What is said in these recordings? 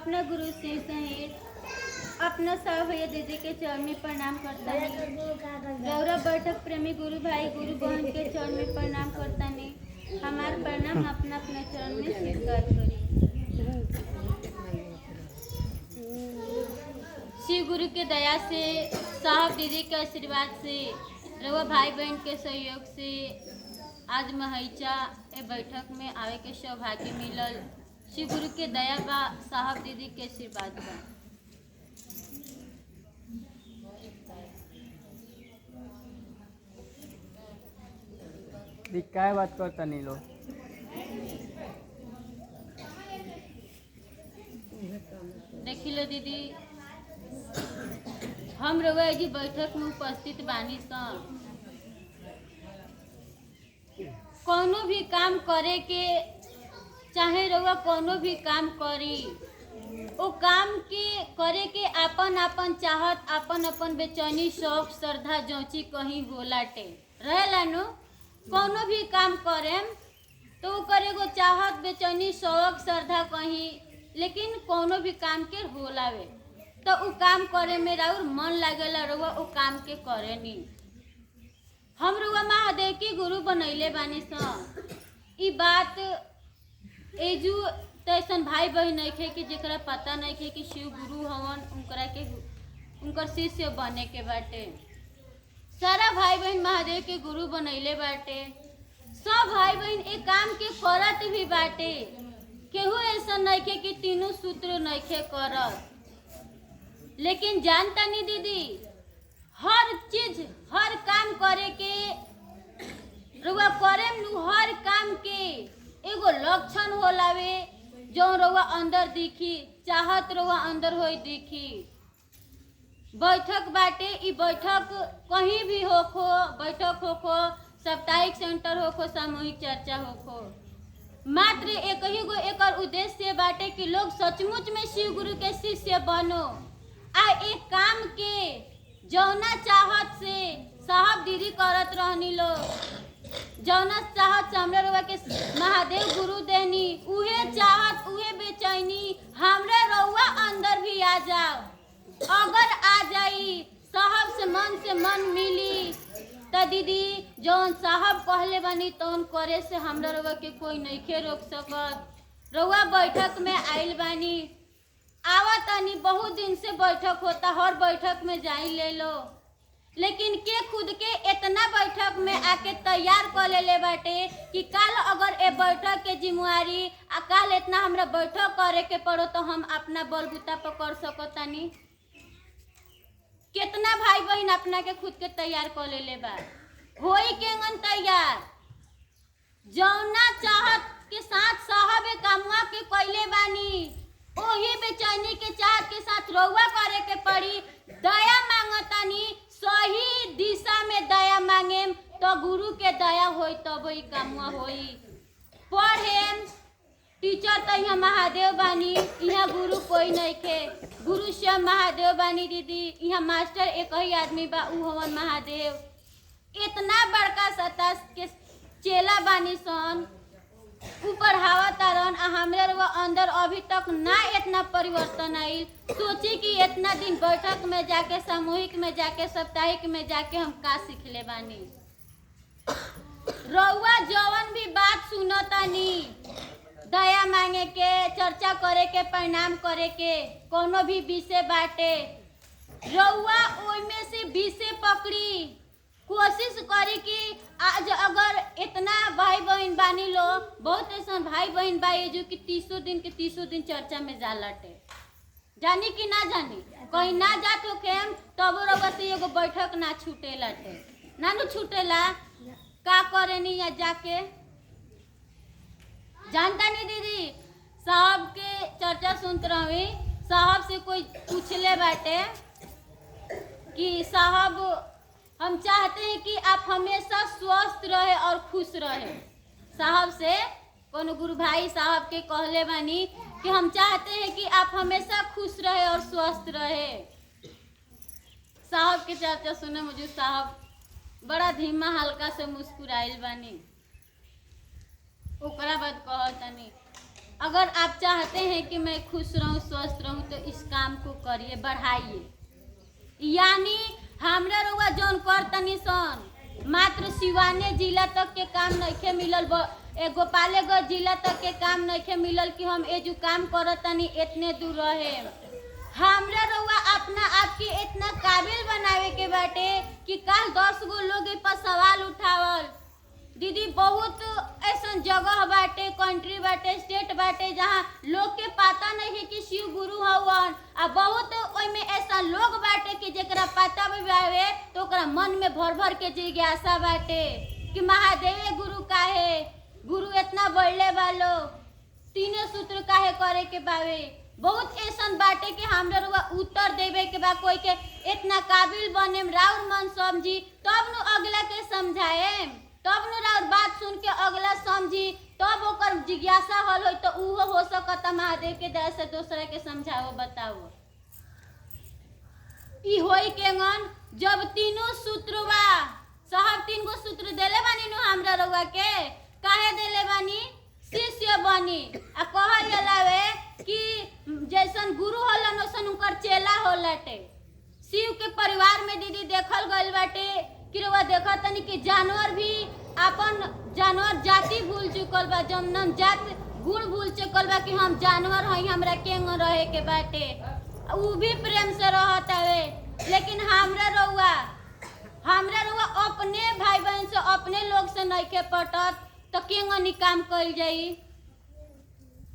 अपना गुरु से सहित अपना साहब दीदी के चरण में प्रणाम करता है। गौरव बैठक प्रेमी गुरु भाई गुरु बहन के चरण में प्रणाम करता है। हमारा प्रणाम अपना अपना चरण में स्वीकार करिए। शिव गुरु के दया से, साहब दीदी के आशीर्वाद से, रवा भाई बहन के सहयोग से आज महैचा ए बैठक में आवे के सौभाग्य मिलल। शिव गुरु के दया बा, साहब दीदी के आशीर्वाद बा। काय बात करता नहीं लो देखी लो दीदी, हम रवा जी बैठक में उपस्थित बानी सन। कोनो भी काम करे के चाहे रवा कोनो भी काम करी, वो काम के करे के आपन आपन चाहत, आपन आपन बेचैनी, शौक, श्रद्धा जोची कहीं होलाटे रहेला नु। कोनो भी काम करेम तो करे गो चाहत, बेचैनी, शौक, श्रद्धा कहीं, लेकिन कोनो भी काम के होलावे तो उ काम करे में राउर मन लागेला, रउआ उ काम के करे नी। हम रउआ महादेव की गुरु बनैले बानी सन। ई बात एजू तैसन भाई बहन नइखे कि जेकरा पता नइखे कि शिव गुरु हवन, उनकरा के उनकर शिष्य बने के बाटे। सारा भाई बहन महादेव के गुरु बनैले बाटे। सब भाई बहन ए काम के करत भी बाटे। केहू ऐसा नइखे कि तीनों सूत्र नइखे करत। लेकिन जानता नहीं दीदी, हर चीज, हर काम करे के रउआ करेम नु, हर काम के एगो लक्षण होलावे जो रउआ अंदर दिखी, चाहत रउआ अंदर होई दिखी। बैठक बाटे, ई बैठक कहीं भी होखो, बैठक होखो, साप्ताहिक सेंटर होखो, सामूहिक चर्चा होखो, मात्र एक ही गो एकर उद्देश्य बाटे कि लोग सचमुच में शिव गुरु के शिष्य बनो। आ एक काम के जौना चाहत से साहब दीदी करत रहनी लोग, जौना चाहत से हमरा रउआ के महादेव गुरु देनी, उहे चाहत, उहे बेचैनी हमरा रउआ अंदर भी आ जाओ। अगर आ जाई, साहब से मन मिली त दीदी जौन साहब कहले बानी तौन करे से हमरा रउआ के कोई नइखे रोक सकत। रउआ बैठक में आइल बानी, आवत आनी, बहुत दिन से बैठक होता, हर बैठक में जाई ले लो, लेकिन के खुद के इतना बैठक में आके तैयार कर ले बाटे कि कल अगर ए बैठक के जिम्मेवारी आ कल इतना हमरा बैठक करे के पड़ो तो हम अपना बलबूता पर कर सकतानी। कितना भाई बहन अपना के खुद के तैयार कर ले बा, होई केंगन तैयार। जौना चाहत के साथ साहब ए कामवा के कइले बानी, ओही बेचैनी के चाहत के साथ रउआ करे के पड़ी। दया मांगतानी, सही दिशा में दया मांगेम तो गुरु के दया होई, तब ही कामवा होई। पढ़ेम, टीचर तो यहाँ महादेव बानी, यहाँ गुरु कोई नहीं खे, गुरु स्वयं महादेव बानी दीदी। यहाँ मास्टर एक ही आदमी बा, उ हवन महादेव। इतना बड़का सता के चेला बानी सन, ऊपर हवा तारन, हमरे रउआ अंदर अभी तक ना इतना परिवर्तन आइल। सोची कि इतना दिन बैठक में जाके, सामूहिक में जाके, साप्ताहिक में जाके हम का सीखले बानी। रउआ जवन भी बात सुनतानी, दया मांगे के, चर्चा करे के, प्रणाम करे के, कोनो भी विषय बाटे, रउआ ओइमे से विषय पकड़ी। कोशिश करी कि आज अगर इतना भाई बहन बानी लो, बहुत ऐसा भाई बहन बाई जो कि 30 दिन के 30 दिन चर्चा में जा लटे, जानी कि ना जानी, कहीं ना जात हो खेम तब रउआ से एगो बैठक ना छूटे लटे, ना नु छूटेला। का करे नी या जाके जानता नहीं दीदी, साहब के चर्चा सुनते रही, साहब से कोई पूछले बाटे कि साहब हम चाहते हैं कि आप हमेशा स्वस्थ रहे और खुश रहे। साहब से कोनो गुरु भाई साहब के कहले बानी कि हम चाहते हैं कि आप हमेशा खुश रहे और स्वस्थ रहे। साहब के चर्चा सुने मुझे साहब बड़ा धीमा हल्का से मुस्कुराइल बानी। ओकरा बाद कहतनी अगर आप चाहते हैं कि मैं खुश रहूं, स्वस्थ रहूं, तो इस काम को करिए, बढ़ाइए। यानी हमरा रउआ जौन कर तनी सन मात्र सिवाने जिला तक के काम नइखे मिलल, गोपालगंज जिला तक के काम नइखे मिलल कि हम एजू काम करत तनी इतने दूर रहे। हमरा रउआ अपना आप के इतना काबिल बनावे के बाटे कि कल 10 गो लोग ए पर सवाल उठावल। दीदी बहुत ऐसा जगह बाटे, कंट्री बाटे, स्टेट बाटे जहाँ लोग के पता नहीं है कि शिव गुरु हवन, आ बहुत ओइमे ऐसा लोग बाटे कि जेकरा पता भी बावे तो ओकरा मन में भर भर के जिज्ञासा बाटे कि महादेव गुरु काहे, गुरु इतना बढ़ले वालो, तीनों सूत्र काहे करे के बावे। बहुत ऐसा बाटे कि हमरा रउआ उत्तर देवे के बा, कोई के इतना काबिल बने राउर मन समझी तब नु अगला के समझाए, तब नु राउर बात सुन के अगला समझी, तब ओकर जिज्ञासा हल होई तो उहो हो सकता महादेव के दया से दूसरा के समझाओ बताओ। ई होई केंगन जब तीनों सूत्रवा साहब 3 गो सूत्र देले बानी नु हमरा रउआ के, काहे देले बानी? शिष्य बनी आ कहल जलावे कि जैसन गुरु हलन वैसन उनकर चेला होलटे। शिव के परिवार में दीदी देखल गइल बाटे कि रउआ देखत तनी कि जानवर भी अपन जानवर जाति भूल चुकल बा, जमनन जात गुण भूल चुकल बा कि हम जानवर हई, हमरा केंग रहे के बाटे, उ भी प्रेम से रहत हवे। लेकिन हमरा रउआ अपने भाई बहन से अपने लोग से नइखे पटत तो केंगनी काम कइल जाई।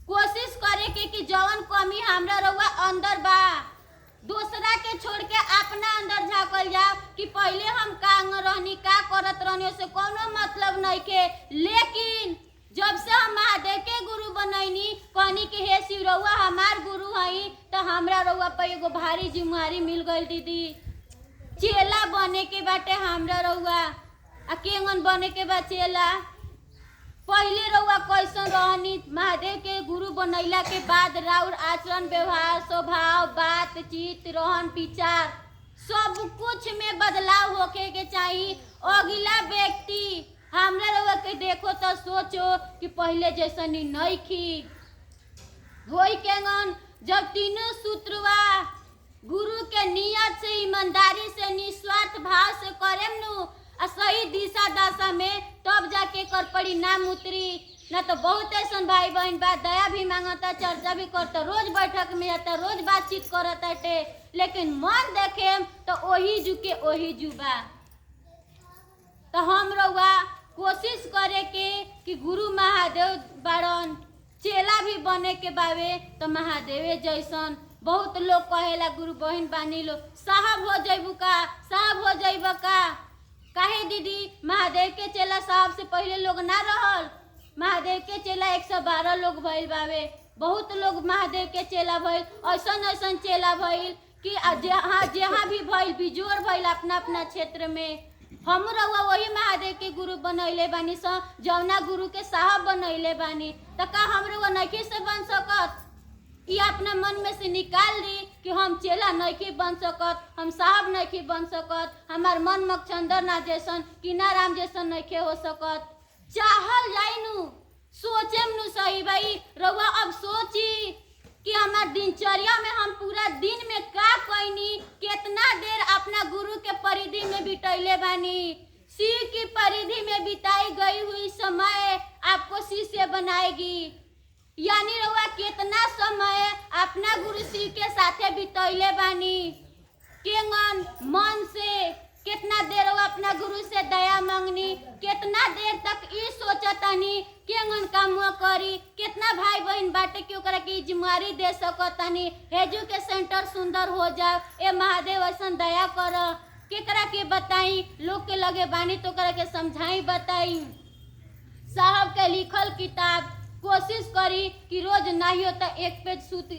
कोशिश करे कि जवन कमी हमरा रउआ अंदर बा दूसरा के छोड़ के अपना अंदर झाकल जाओ कि पहले हम कांग रहनी, का करत रहनी, से कोनो मतलब नहीं के। लेकिन जब से हम महादेव के गुरु बनैनी, कहनी कि हे शिव रउआ हमार गुरु हई, तो हमरा रउआ पर एगो भारी जिम्मेवारी मिल गई दीदी। चेला बने के बाटे हमरा रउआ, आ केंगन बने के बा चेला। पहले रउआ कैसन रहनी, महादेव के गुरु बनैला के बाद राउर आचरण व्यवहार स्वभाव बातचीत रहन विचार सब कुछ में बदलाव होके के चाहिए। अगला व्यक्ति हमरा रउआ के देखो तो सोचो कि पहले जैसन नहीं खी होई केंगन जब तीनों सूत्रवा गुरु के नियत से ईमानदारी से निस्वार्थ भाव से करेम नु आ सही दिशा दशा में, तब जाके कर परिणाम उतरी। न तो बहुत ऐसा भाई बहन बा दया भी मांगता, चर्चा भी करता, रोज बैठक में आता, रोज बातचीत करता टे, लेकिन मन देखे तो ओही जुके ओही जुबा। तो हम रउआ कोशिश करे के कि गुरु महादेव बाड़न, चेला भी बने के बावे तो महादेवे जैसन। बहुत लोग कहेला गुरु बहन बानी लो, साहब हो जइबू का, साहब हो जइबा का। काहे दीदी? महादेव के चेला साहब से पहले लोग ना रहल, महादेव के चेला 112 लोग भइल बावे। बहुत लोग महादेव के चेला भइल, ऐसन चेला भइल कि जहाँ भी भइल बिजोर भइल अपना अपना क्षेत्र में। हम रउआ वही महादेव के गुरु बनैले बानी स, जौना गुरु के साहब बनैले बानी। तो का हम रउआ नइखे से बन सकत? ये अपना मन में से निकाल दी कि हम चेला नहीं बन सकत, हम साहब नहीं बन सकत, हमार मन मकचंदर ना जैसन किनाराम जैसन नहीं हो सकत। चाहल जाई नु, सोचेम नु सही भाई। रउआ अब सोची कि हमार दिनचर्या में हम पूरा दिन में का कइनी, कितना देर अपना गुरु के परिधि में बितैले बानी। शिव की परिधि में बिताई गई हुई समय आपको शिष्य बनाएगी। यानी रउआ कितना समय अपना गुरु शिव के साथे बितैले बानी, केंगन मन से कितना देर अपना गुरु से दया मांगनी, कितना देर तक ई सोचतानी केंगन काम करी, कितना भाई बहन बाटे कि ओकरा के जिम्मेवारी दे सकतानी, हेजू के सेंटर सुंदर हो जाओ, ए महादेव ऐसा दया कर। केकरा के बताई, लोग के लगे बानी तो ओकरा के समझाई बताई। साहब के लिखल किताब कोशिश करी कि रोज नहीं हो तो 1 पेज सूती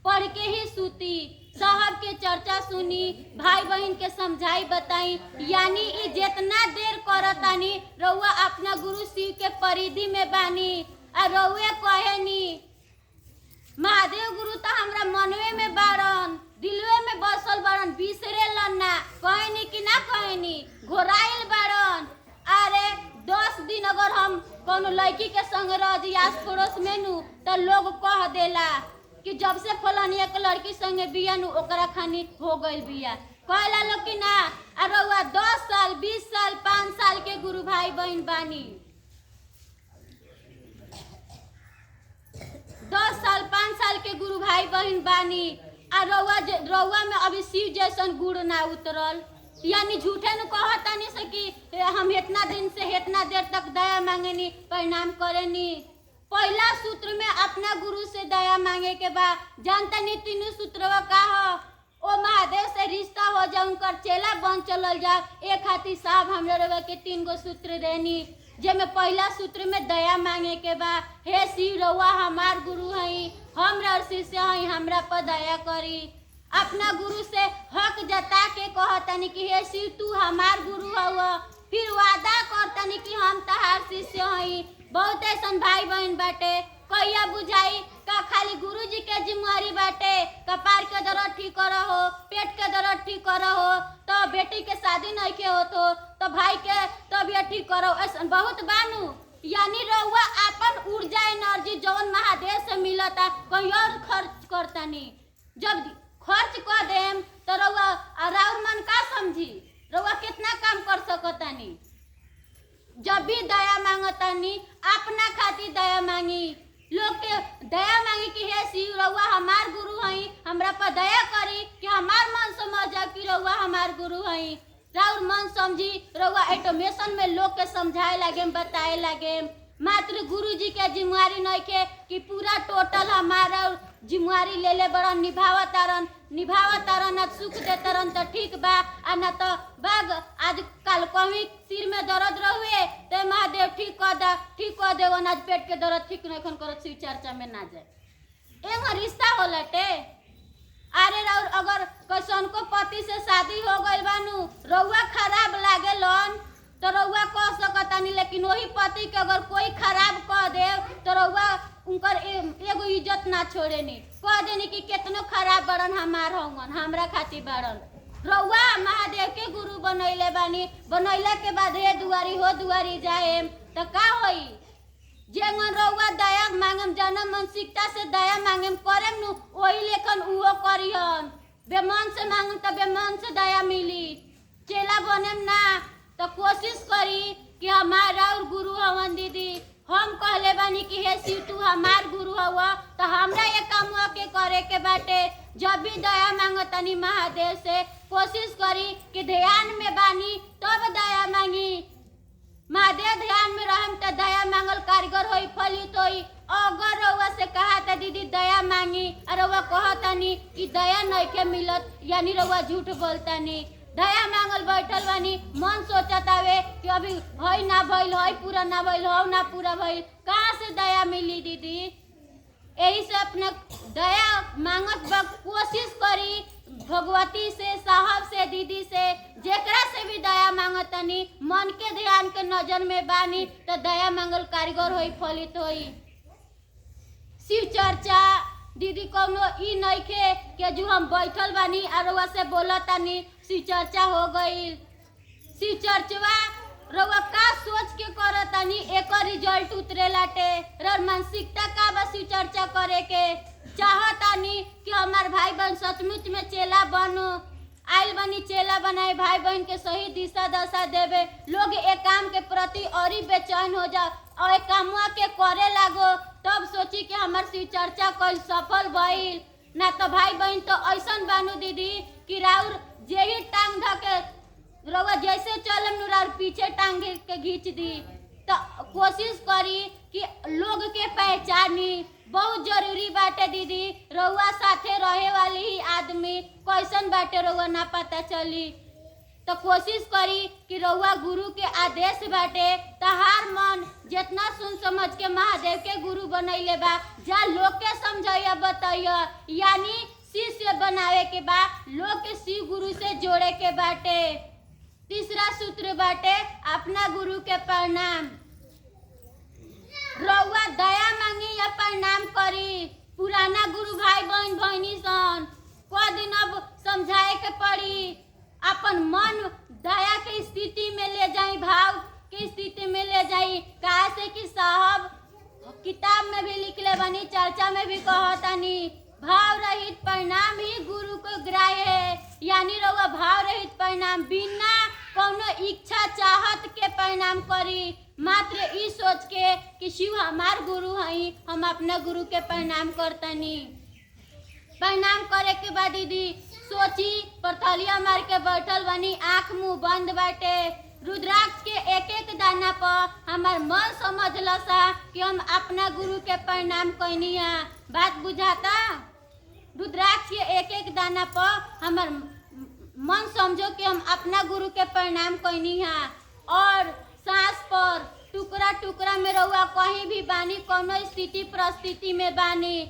पढ़ के ही सूती। साहब के चर्चा सुनी, भाई बहन के समझाई बताई। यानी ई जितना देर करतानी रउआ अपना गुरु शिव के परिधि में बानी। आ रउए कहेनी महादेव गुरु तो हमरा मनवे में बारन, दिलवे में बसल बारन, बिसरे लन्ना। कहनी कि ना कहनी, घोराइल बारन। अरे 10 दिन अगर हम कोनो लड़की के संग रह जी आस पड़ोस में नु तो तो लोग कह देला कि जब से फलानिया के लड़की संगे बिया नु ओकरा खानी हो गइल बिया। कहला लोग कि ना आ रउआ 10 साल 20 साल 5 साल के गुरु भाई बहन बानी, 10 साल 5 साल के गुरु भाई बहन बानी आ रउआ में अभी शिव जैसन गुड़ ना उतरल। यानी झूठे न कहतानी से कि हम इतना दिन से इतना देर तक दया मांगेनी प्रणाम करेनी। पहला सूत्र में अपना गुरु से दया मांगे के बा। जानता नहीं तीनों सूत्रवा का हो? ओ महादेव से रिश्ता हो जा, उनकर चेला बन चलल जा। एक खातिर साहब हमरा रउआ के 3 गो सूत्र देनी, जेमे पहला सूत्र में दया मांगे के बा। हे शिव रउआ हमार गुरु हई, हमरा शिष्य हई, हमरा पर दया करी। अपना गुरु से हक जता के कहतनी कि हे शिव तू हमार गुरु हवा, फिर वादा करतनी कि हम तहार शिष्य हई। बहुत ऐसन भाई बहन बाटे, कहिया बुझाई का खाली गुरु जी के जिम्मेवारी बाटे। कपार के दर्द ठीक करहो, पेट के दर्द ठीक करहो, तो बेटी के शादी नहीं के होतो, तो भाई के तबियत ठीक करो, ऐसा बहुत बानू। यानी रउआ अपन ऊर्जा एनर्जी जवन महादेव से मिलता कहीं और खर्च करतानी। जब खर्च कर देम तो रउआ राउर मन का समझी, रउआ कितना काम कर सकतानी। जब भी दया मांगतानी अपना खातिर दया मांगी, लोग के दया मांगी कि हे शिव रउआ हमार गुरु हई, हमरा पर दया करी कि हमार मन समझ जा कि रउआ हमार गुरु हई। राउर मन समझी रउआ ऑटोमेशन में लोग के समझाए लागे, बताए लागे। मात्र गुरु जी के जिम्मेवारी नहीं के कि पूरा टोटल हमारा जिम्मेवारी ले ले बड़ा निभावतारन न सुख देतारन तो ठीक बा, आ न तो बाग आज कल कहीं सिर में दर्द रहुए ते महादेव ठीक कर दे आज पेट के दर्द ठीक नहीं करत शिव चर्चा में ना जाए। एगो रिश्ता होलटे। अरे राउर अगर कैसन को पति से शादी हो गइल बानू, रउआ खराब लागे लन तो रउआ कह सकतानी, लेकिन वही पति के अगर कोई खराब कह दे तो रउआ उनकर एगो इज्जत ना छोड़ेनी, कह देनी कि कितनो खराब बड़न हमार होंगन, हमरा खातिर बड़न। रउआ महादेव के गुरु बनैले बानी, बनैला के बाद हे दुआरी हो दुआरी जाए तो का होई? जेंगन रउआ दया मांगम, जन्म मानसिकता से दया मांगम करेम नु वही लेखन उहो करिहन। बेमन से मांगम तो बेमन से दया मिली। चेला बनेम ना तो कोशिश करी कि हमारा और गुरु हवन दीदी। हम कहले बानी कि हे शिव तू हमार गुरु हवा, तो हमरा ये काम के करे के बाटे। जब भी दया मांगतनी महादेव से कोशिश करी कि ध्यान में बानी तब दया मांगी। महादेव ध्यान में रहम तो दया मांगल कारगर होई, फलित होई। अगर रउआ से कहा था दीदी दया मांगी और रउआ कहतानी कि दया नहीं के मिलत, यानी रउआ झूठ बोलतानी। दया मांगल बैठल बानी, मन सोचत आवे कि अभी हई ना भइल, हई पूरा ना भइल, हौ ना पूरा भइल, कहाँ से दया मिली दीदी? यही से अपने दया मांगत वक्त कोशिश करी भगवती से, साहब से, दीदी से, जेकरा से भी दया मांगतनी मन के ध्यान के नजर में बानी तो दया मांगल कारीगर होई, फलित होई। शिव चर्चा दीदी कौनो ई नइखे कि जो हम बैठल बानी और रउआ से बोलतानी शिव चर्चा हो गई। शिव चर्चवा रउआ का सोच के करतानी एकर रिजल्ट उतरे लाटे। रउर मानसिकता का बा शिव चर्चा करे के चाहतानी कि हमार भाई बहन सचमुच में चेला बनो। आइल बनी चेला बनाए, भाई बहन के सही दिशा दशा देवे। लोग एक काम के प्रति और ही बेचैन हो जा और एक कामवा के करे लागो, तब सोची कि हमार शिव चर्चा कल सफल भइल। ना तो भाई बहन तो ऐसन बानू दीदी कि राउर जेही टांग धके रउआ जैसे चलम नु राउर पीछे टांग के घींच दी। तो कोशिश करी कि लोग के पहचानी, बहुत जरूरी बाटे दीदी। रउआ साथे रहे वाली ही आदमी कैसन बाटे रउआ ना पता चली। तो कोशिश करी कि रउआ गुरु के आदेश बाटे तहार मन जितना सुन समझ के महादेव के गुरु बनैले बा, जा लोग के समझाइया बताइया, यानी शिष्य बनावे के बा, लोग के शिव गुरु से जोड़े के बाटे। तीसरा सूत्र बाटे अपना गुरु के प्रणाम। रउआ दया मांगी या प्रणाम करी। पुराना गुरु भाई बहन बहनी सन को दिन अब समझाए के पड़ी। अपन मन दया के स्थिति में ले जाई, भाव के स्थिति में ले जाई। कहा से कि साहब किताब में भी लिखले बनी, चर्चा में भी कहतानी, भाव रहित परिणाम ही गुरु को ग्राह्य है। यानी रउआ भाव रहित परिणाम बिना कौनो इच्छा चाहत के परिणाम करी, मात्र ई सोच के कि शिव हमार गुरु हई, हम अपना गुरु के प्रणाम करतनी। प्रणाम करे के बाद दीदी सोची परथलिया मार के बैठल बनी, आँख मुंह बंद बाटे। रुद्राक्ष के एक एक दाना पर हमार मन समझला सा कि हम अपना गुरु के प्रणाम कैनी है। बात बुझाता? रुद्राक्ष के एक एक दाना पर हमार मन समझो कि हम अपना गुरु के प्रणाम कैनी है। और सांस पर टुकड़ा टुकड़ा में रहुआ कहीं भी बानी, कोनो स्थिति परिस्थिति में बानी,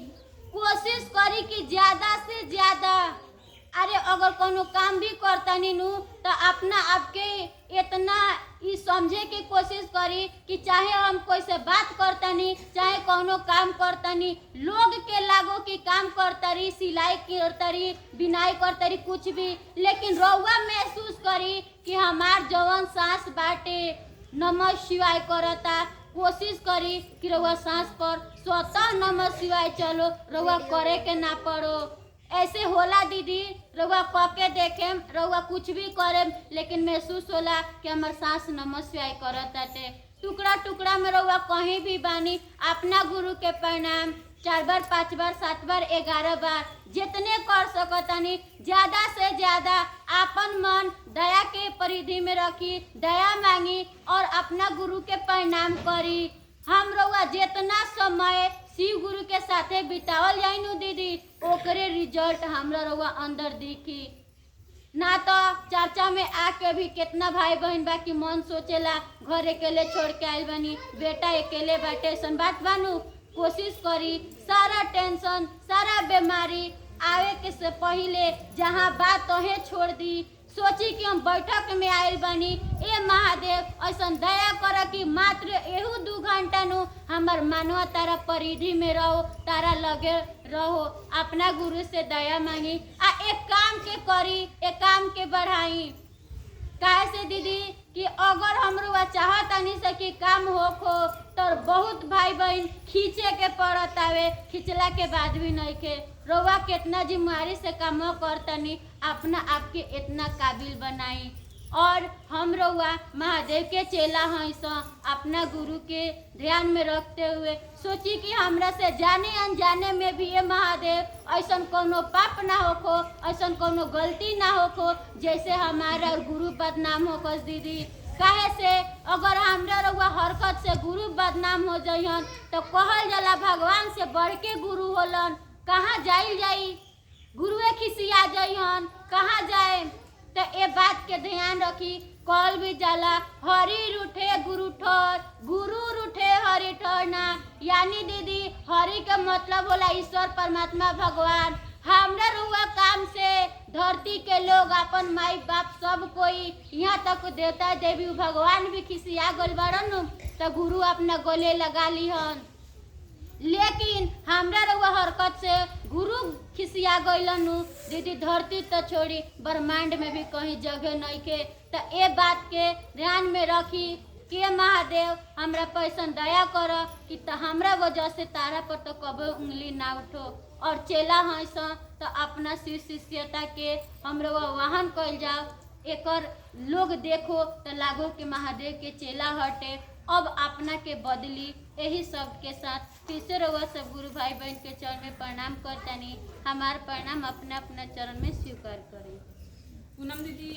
कोशिश करी कि ज्यादा से ज्यादा, अरे अगर कोनो काम भी करतनी नु तो अपना आपके इतना ई समझे की कोशिश करी कि चाहे हम कोई से बात करतनी, चाहे कोनो काम करतनी, लोग के लागो कि काम करतरी, सिलाई करतरी, बिनाई करतरी, कुछ भी, लेकिन रउआ महसूस करी कि हमार जवन सांस बाटे नमः शिवाय करता। कोशिश करी कि रउआ सांस पर स्वतः नमः शिवाय चलो, रउआ करे के ना पड़ो। ऐसे होला दीदी, रउआ के देखे, रउआ कुछ भी करे, लेकिन महसूस होला कि हमार सांस नमः शिवाय करताटे। टुकड़ा टुकड़ा में रउआ कहीं भी बानी, अपना गुरु के प्रणाम 4 बार 5 बार 7 बार 11 बार जितने कर सकतनी, ज्यादा से ज्यादा अपन मन दया के परिधि में रखी, दया मांगी और अपना गुरु के प्रणाम करी। हम रउआ जितना समय शिव गुरु के साथे बितावल जाइनु दीदी, ओकरे रिजल्ट हमरा रउआ अंदर दिखी। ना तो चर्चा में आके भी कितना भाई बहन बा कि मन सोचेला घर अकेले छोड़ के आइल बनी, बेटा अकेले बाटे, ऐसन बात बानू। कोशिश करी सारा टेंशन, सारा बीमारी आवे के से पहले जहाँ बात तोहे छोड़ दी, सोची कि हम बैठक में आयल बनी, ए महादेव ऐसा दया कर कि मात्र एहू 2 घंटा नु हमार मानवा तारा परिधि में रहो, तारा लगे रहो, अपना गुरु से दया मांगी, आ एक काम के करी, एक काम के बढ़ाई। काहे से दीदी कि अगर हमरो चाहतानी से कि काम होखो तो बहुत भाई बहन खींचे के पड़त आवे, खींचला के बाद भी नहीं के रउआ कितना जिम्मेदारी से काम करतनी, अपना आपके इतना काबिल बनाई। और हम रउआ महादेव के चेला हैं, अपना गुरु के ध्यान में रखते हुए सोची कि हमरा से जाने अनजाने में भी ये महादेव ऐसा कोनो पाप ना होखो, ऐसा कोनो गलती ना होखो जैसे हमारा गुरु बदनाम होखस दीदी। काहे से अगर हमरा रउआ हरकत से गुरु बदनाम हो जाइहन तो कहल जाला भगवान से बढ़ के गुरु होलन, कहाँ जाई गुरुए खिसिया जाइहन, कहाँ जाए। तो ये बात के ध्यान रखी, कल भी जाला हरि रूठे गुरु ठोर, गुरु रूठे हरि ठोर ना। यानी दीदी हरि का मतलब होला ईश्वर परमात्मा भगवान। हमरा रुआ काम से धरती के लोग, अपन माई बाप सब कोई, यहाँ तक देवता देवी भगवान भी खिसिया गल बड़न, तो गुरु अपना गले लगा लिहन। लेकिन हमरा रउआ हरकत से गुरु खिसिया गइलन दीदी, धरती तो छोड़ी ब्रह्मांड में भी कहीं जगह नहीं के। तो ये बात के ध्यान में रखी कि महादेव हमरा पर ऐसा दया कर कि हमरा वजह से तारा पर तो कभी उंगली ना उठो। और चेला हैं तो अपना शिष्यता के हमरा वाहन कल जाओ, एकर लोग देखो तो लागो कि महादेव के चेला हटे। अब अपना के बदली यही सब के साथ फिर से रउआ सब गुरु भाई बहन के चरण में प्रणाम करतानी। हमार प्रणाम अपना अपना चरण में स्वीकार करें। पूनम दीदी